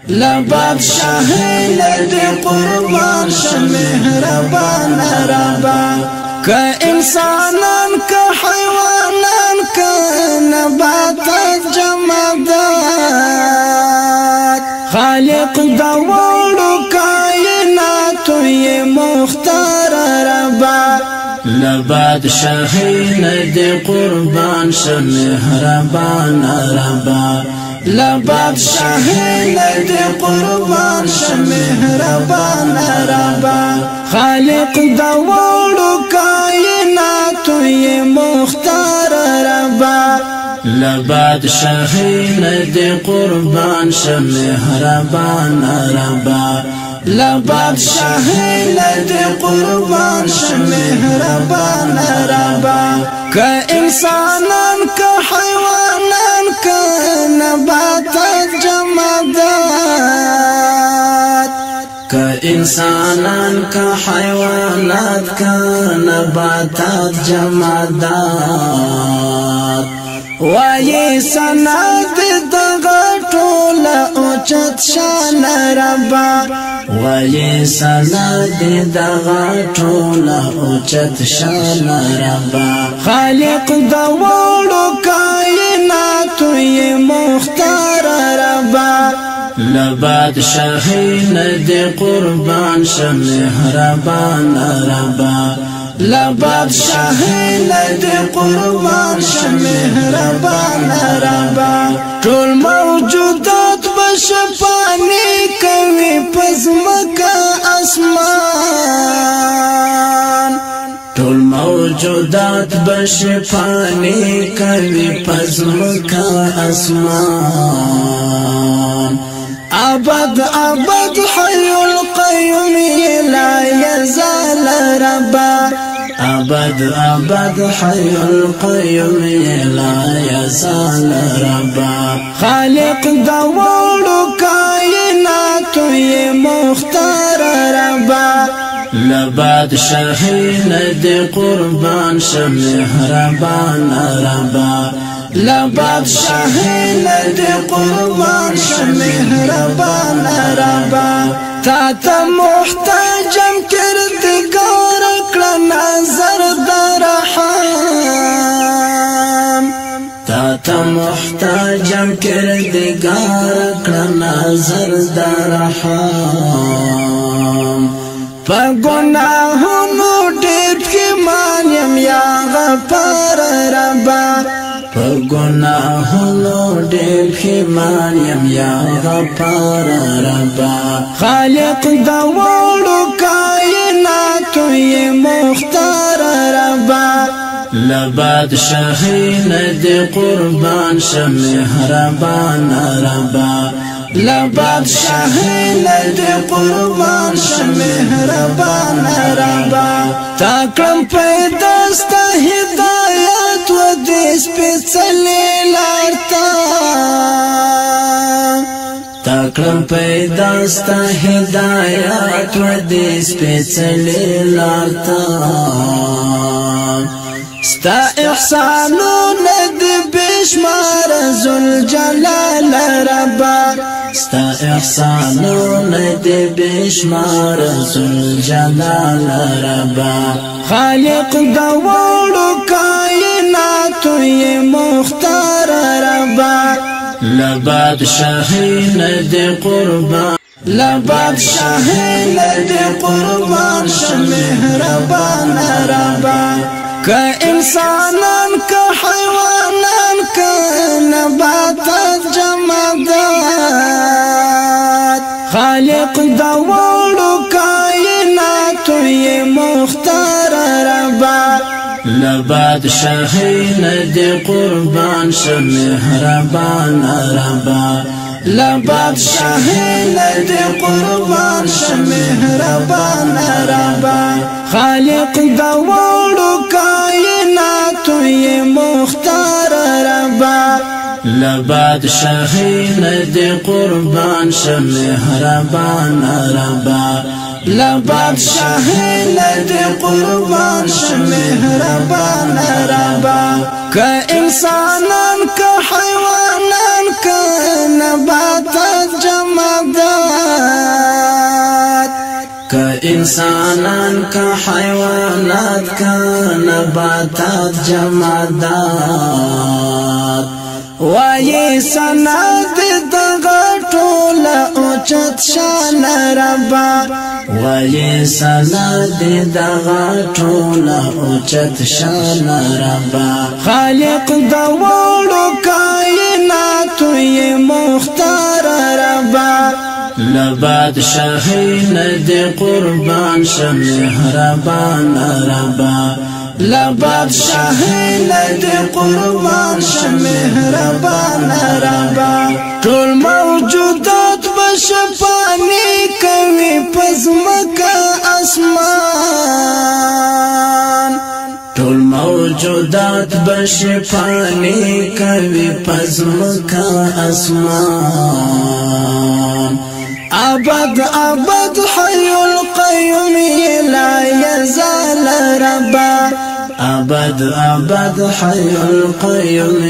لبادشاهی لدی قربان شمهربان ربا که انسانان که حیوانان که نباتات جمادات خالق دوارو کائناتو یہ مختار ربا لبادشاهی لدی قربان شمهربان ربا لبادشاهی لدی قربان شمهربان ربا خالق دوارو کائناتو یہ مختار ربا لبادشاهی لدی قربان شمهربان ربا لبادشاهی لدی قربان شمهربان ربا که انسانان که حیوانان که نباتات جمادات که انسانان که حیوانات که نباتات جمادات وای سند دغه ټول اوچت شان ربا وای سند دغه ټول اوچت شان ربا خالق دوارو کائناتو یہ مختار ربا لبادشاهی لدی قربان شمهربان ربا لبادشاهی لدی قربان شمهربان ربا ټول موجودات بشپانی کوي پزمکا اسمان ټول موجودات بشپانی کوي پزمکا اسمان ابد ابد حي القيوم لا يزال ربا ابد ابد حي القيوم لا يزال ربا خالق دوارو کائناتو یہ مختار ربا لبادشاهی لدی قربان شمهربان ربا لبادشاهی لدی قربان شمهربان ربا تا تا محتاجم کردگار اکڑا نظر درحام تا تا محتاجم کردگار اکڑا نظر درحام پا گناہنو دیر پخیمانیم یا غفار ربا پا گناہنو دیر پخیمانیم یا غفار ربا خالق دوارو کائناتو یہ مختار ربا لبادشاهی لدی قربان شمهربان ربا لبادشاهی لدی قربان شمهربان ربا تاکرم پیداستا ہدایت و دیس پیچلی لارتا تاکرم پیداستا ہدایت و دیس پیچلی لارتا ستا احسانو ند بشمار ذوالجلال ربا ستا احسانو ند بشمار ذوالجلال ربا خالق دوارو کائناتو یہ مختار ربا لبادشاهی لدی قربان لبادشاهی لدی قربان شمهربان ربا که انسانان که حیوانان که نباتات جمادات خالق دوارو کائناتو یہ مختار ربا لبادشاهی لدی قربان شمهربان ربا لبادشاهی لدی قربان شمهربان ربا خالق دوارو کائناتو یہ مختار ربا لبادشاهی لدی قربان شمهربان ربا لبادشاهی لدی قربان شمهربان ربا که انسانان که حیوانان که نباتات جمادات انسانان کا حیوانات کا نباتات جمادات وای سند دغه ټول اوچت شان ربا وای سند دغه ټول اوچت شان ربا خالق د وړو کائنات یې مختار ربا لباد شاهین دی قربان شم مهربان ربا لباد شاهین دی قربان شم مهربان ربا ټول موجودات بشپانی کوي پزمکا اسمان ټول موجودات بشپانی کوي پزمکا اسمان ابد ابد حي القيوم لا يزال ربا ابد ابد حي القيوم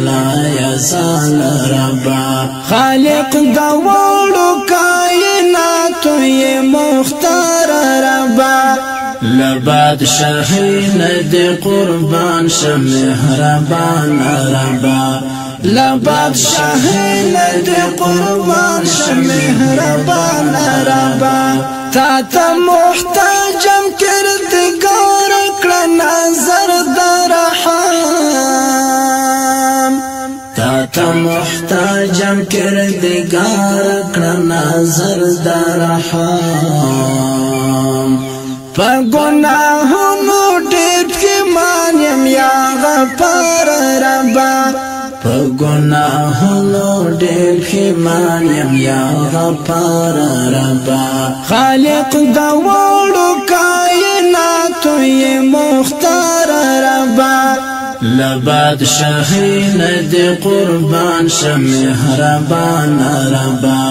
لا يزال ربا خالق دوړو کائنات یې مختار ربا لباد شاهین دی قربان شم مهربان ربا لباد شاهین دی قربان شم مهربان ربا تا تا محتاجم کردگار کړه نظر درحم تا تا محتاجم کردگار کړه نظر درحم په ګناهونو ډېر پښیمان یا غفار ربا په ګناهونو ډېر پښیمان یا غفار ربا خالق د وړو کائنات یې مختار ربا لباد شاهین دی قربان شم مهربان ربا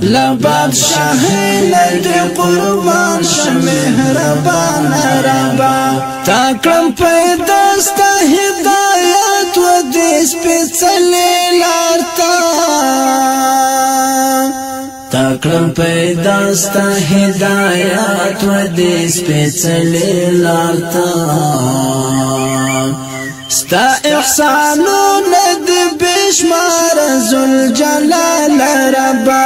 لباد شاهین دی قربان شم مهربان ربا تا کړم پیدا ستا هدایت و دې سپېڅلې لار ته تا کړم پیدا ستا هدایت و دې سپېڅلې لار ته ستا احسانونه د بشمار ذوالجلال ربا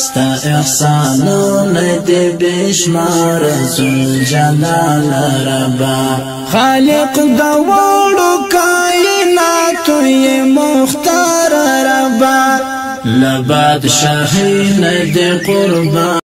ستا احسانونه د بشمار ذوالجلال ربا خالق د وړو کائنات یې مختار ربا لباد شاهین دی قربان